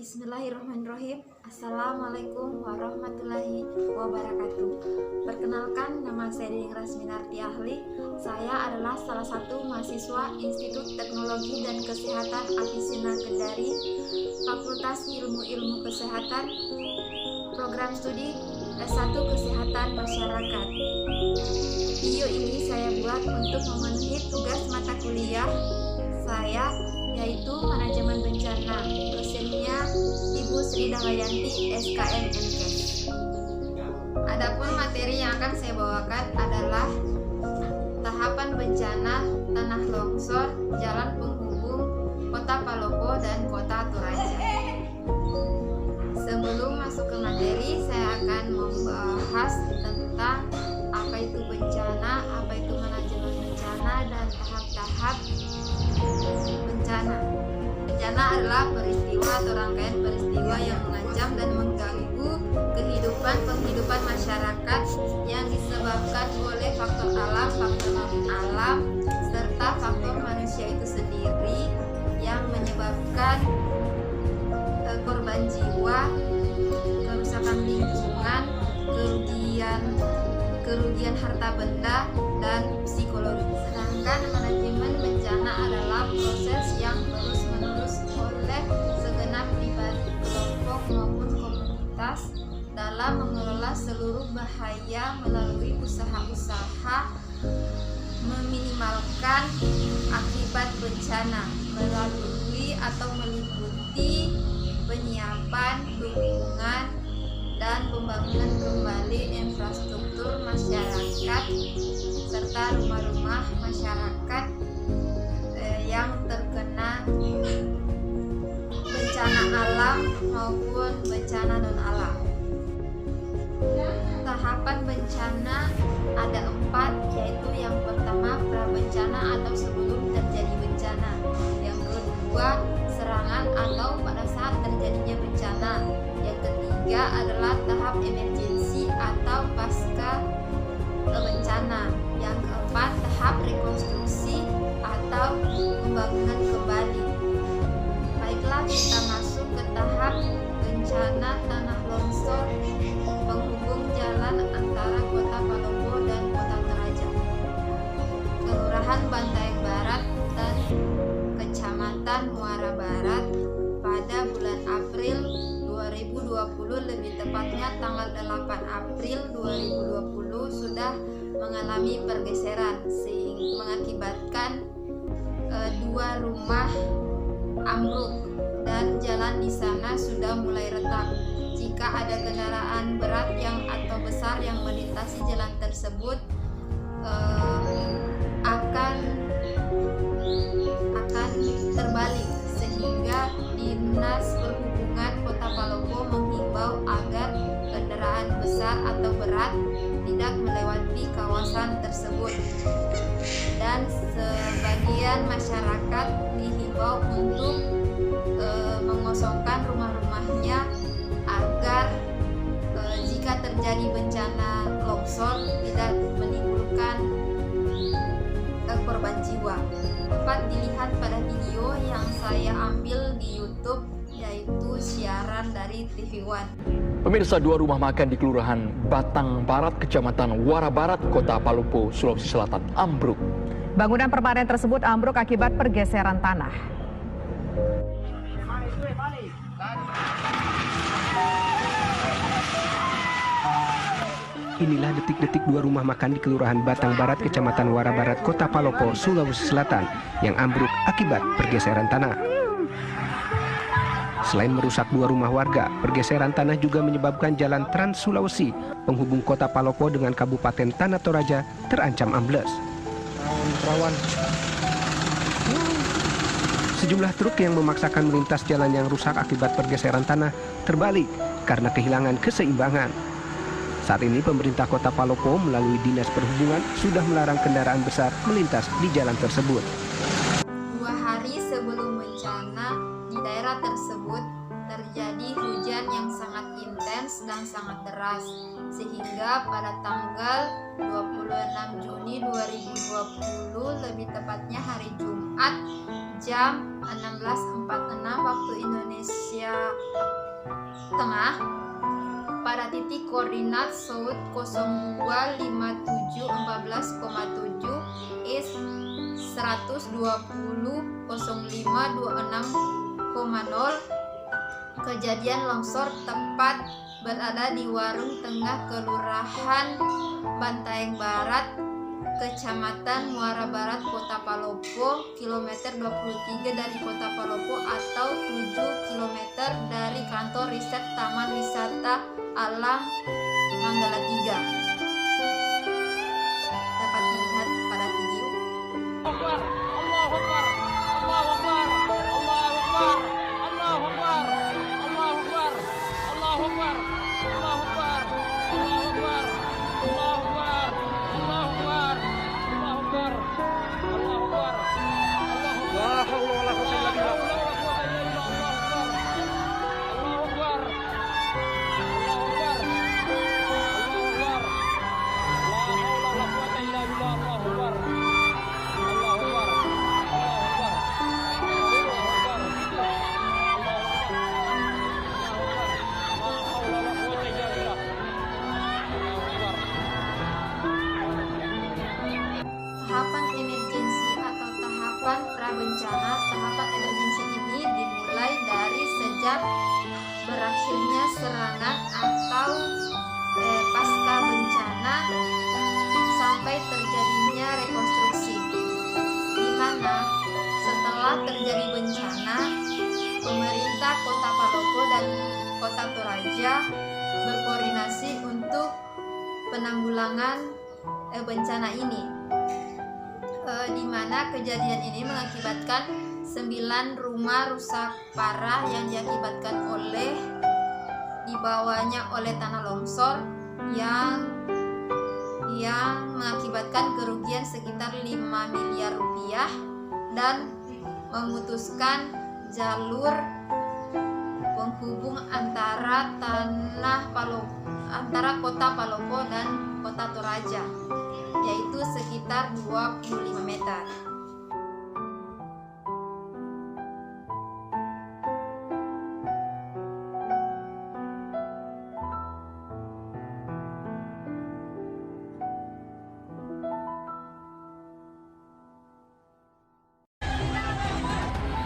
Bismillahirrahmanirrahim. Assalamualaikum warahmatullahi wabarakatuh. Perkenalkan, nama saya Ding Rasminarti Ahli. Saya adalah salah satu mahasiswa Institut Teknologi dan Kesehatan Apisina Kendari, Fakultas Ilmu Kesehatan, Program Studi S1 Kesehatan Masyarakat. Video ini saya buat untuk memenuhi tugas mata kuliah saya, yaitu Manajemen Bencana. Dosennya Ibu Sri Damayanti, SKM MKes. Adapun materi yang akan saya bawakan adalah tahapan bencana tanah longsor, jalan penghubung Kota Palopo dan Kota Toraja. Sebelum masuk ke materi, saya akan membahas tentang apa itu bencana, apa itu manajemen bencana, dan tahap-tahap bencana. Bencana adalah peristiwa atau rangkaian peristiwa yang mengancam dan mengganggu penghidupan masyarakat yang disebabkan oleh faktor alam, faktor non-alam, serta faktor manusia itu sendiri yang menyebabkan korban jiwa, kerusakan lingkungan, kerugian harta benda, dan psikologi. Sedangkan manajemen bencana adalah proses yang terus-menerus oleh segenap pribadi, kelompok maupun komunitas dalam mengelola seluruh bahaya melalui usaha-usaha meminimalkan akibat bencana melalui atau meliputi penyiapan, dukungan, dan pembangunan kembali infrastruktur masyarakat serta rumah-rumah masyarakat yang terkena bencana alam maupun bencana non-alam. Tahapan bencana ada 4, yaitu yang pertama prabencana atau sebelum terjadi bencana, yang kedua serangan atau pada saat terjadinya bencana, yang ketiga adalah tahap emergensi atau pasca bencana, yang keempat tahap rekonstruksi atau pembangunan kembali. Baiklah, kita masuk ke tahap bencana tanah longsor penghubung jalan antara Kota Palopo dan Kota Toraja, Kelurahan Bantaeng Barat dan Kecamatan Muara Barat pada bulan April 2020, lebih tepatnya tanggal 8 April 2020 sudah mengalami pergeseran sehingga mengakibatkan 2 rumah ambruk dan jalan di sana sudah mulai retak. Jika ada kendaraan berat atau besar yang melintasi jalan tersebut akan terbalik, sehingga Dinas Perhubungan Kota Palopo menghimbau agar kendaraan besar atau berat tidak melewati kawasan tersebut, dan sebagian masyarakat dihimbau untuk mengosongkan rumah-rumahnya agar jika terjadi bencana longsor tidak menimbulkan korban jiwa. Dapat dilihat pada video yang saya ambil di YouTube, yaitu siaran dari TV One. Pemirsa, 2 rumah makan di Kelurahan Batang Barat, Kecamatan Muara Barat, Kota Palopo, Sulawesi Selatan ambruk. Bangunan permanen tersebut ambruk akibat pergeseran tanah. Inilah detik-detik 2 rumah makan di Kelurahan Batang Barat, Kecamatan Muara Barat, Kota Palopo, Sulawesi Selatan yang ambruk akibat pergeseran tanah. Selain merusak 2 rumah warga, pergeseran tanah juga menyebabkan jalan Trans Sulawesi penghubung Kota Palopo dengan Kabupaten Tanah Toraja terancam ambles. Sejumlah truk yang memaksakan melintas jalan yang rusak akibat pergeseran tanah terbalik karena kehilangan keseimbangan. Saat ini pemerintah Kota Palopo melalui Dinas Perhubungan sudah melarang kendaraan besar melintas di jalan tersebut. 2 hari sebelum bencana di daerah tersebut terjadi hujan yang sangat intens dan sangat deras, sehingga pada tanggal 26 Juni 2020, lebih tepatnya hari Jumat, Jumat jam 16.46 waktu Indonesia Tengah pada titik koordinat South 025714,7 East 120.0526,0. Kejadian longsor tepat berada di warung tengah Kelurahan Bantaeng Barat, Kecamatan Muara Barat, Kota Palopo, kilometer 23 dari Kota Palopo atau 7 km dari kantor riset Taman Wisata Alam Manggala 3. Dapat dilihat pada video. Allahu Akbar, Allahu Akbar, Allahu Akbar, Allahu Akbar, Allahu Akbar, Allahu Akbar, Allahu Akbar, Allahu Akbar, Allahu Akbar, Allahu Akbar, Allahu Akbar, Allahu Akbar, la haula wala quwwata illa billah. Tahapan emergensi atau tahapan prabencana. Tahapan emergensi ini dimulai dari sejak berakhirnya serangan atau pasca bencana sampai terjadinya rekonstruksi, di mana setelah terjadi bencana, pemerintah Kota Palopo dan Kota Toraja berkoordinasi untuk penanggulangan bencana ini, di mana kejadian ini mengakibatkan 9 rumah rusak parah yang diakibatkan oleh dibawanya oleh tanah longsor yang mengakibatkan kerugian sekitar 5 miliar rupiah dan memutuskan jalur penghubung antara Kota Palopo dan Kota Toraja, yaitu sekitar 25 meter.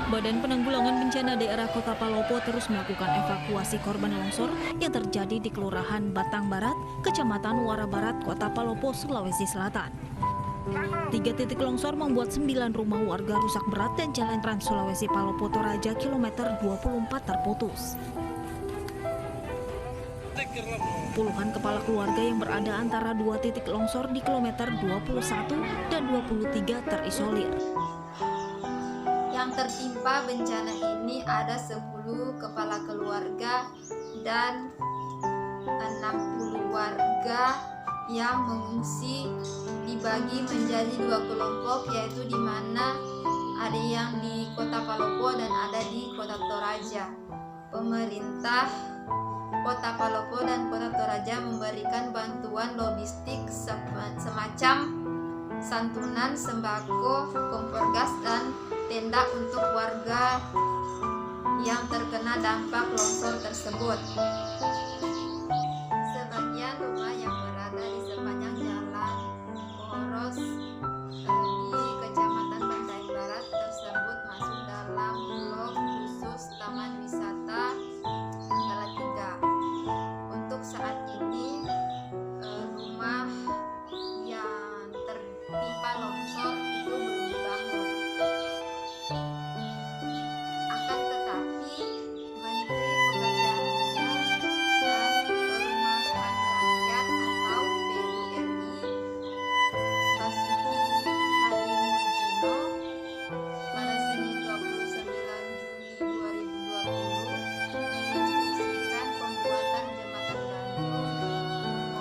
Badan Penanggulangan Bencana Daerah Kota Palopo terus melakukan evakuasi korban longsor yang terjadi di Kelurahan Batang Barat, Kecamatan Muara Barat, Kota Palopo, Sulawesi Selatan. 3 titik longsor membuat 9 rumah warga rusak berat dan jalan Trans Sulawesi Palopo Toraja kilometer 24 terputus. Puluhan kepala keluarga yang berada antara 2 titik longsor di kilometer 21 dan 23 terisolir. Yang tertimpa bencana ini ada 10 kepala keluarga dan 60 warga yang mengungsi, dibagi menjadi 2 kelompok, yaitu di mana ada yang di Kota Palopo dan ada di Kota Toraja. Pemerintah Kota Palopo dan Kota Toraja memberikan bantuan logistik semacam santunan, sembako, kompor gas, dan tenda untuk warga yang terkena dampak longsor tersebut. Sebagian rumah yang berada di sepanjang jalan Poros di Kecamatan Bantaeng Barat tersebut masuk dalam blok khusus Taman Wisata Manggala 3. Untuk saat ini rumah yang tertimpa longsor itu belum dibangun. Akan tetapi Menteri Pekerjaan Umum dan Perumahan Rakyat atau PURI Basuki Hadimulyono pada Senin 29 Juli 2020 menginstruksikan pembuatan jembatan gantung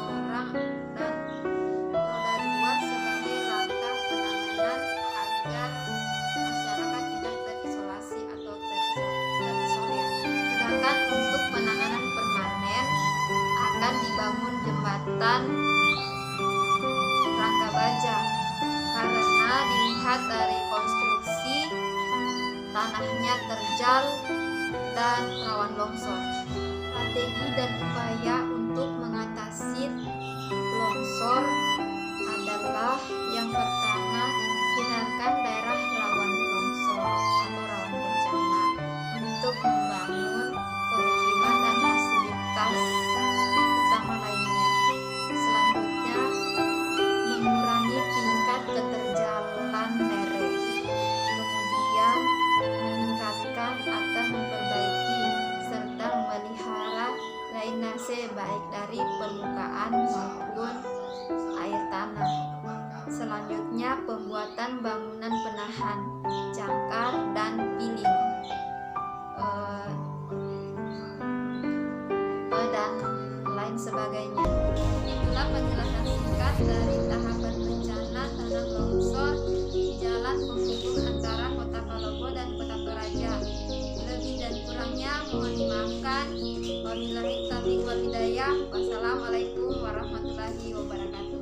orang dan roda 2 sebagai langkah penanganan agar masyarakat tidak terisolasi atau terisolir. Sedangkan untuk penanganan permanen akan dibangun jembatan rangka baja karena Karena dilihat dari konstruksi, tanahnya terjal dan rawan longsor. Strategi dan upaya untuk mengatasi longsor adalah yang pertama, hindarkan daerah rawan longsor atau rawan bencana untuk membangun pemukiman dan fasilitas utama lainnya. Selanjutnya, mengurangi tingkat keterjalan lereng. Kemudian, meningkatkan atau memperbaiki serta memelihara drainase baik dari permukaan maupun air tanah. Selanjutnya, pembuatan bangunan penahan, jangkar, dan piling, dan lain sebagainya. Itulah penjelasan singkat dari tahapan bencana tanah longsor di jalan penghubung antara Kota Palopo dan Kota Toraja. Lebih dan kurangnya mohon dimaafkan. Wabillahi taufiq wal hidayah. Wassalamualaikum warahmatullahi wabarakatuh.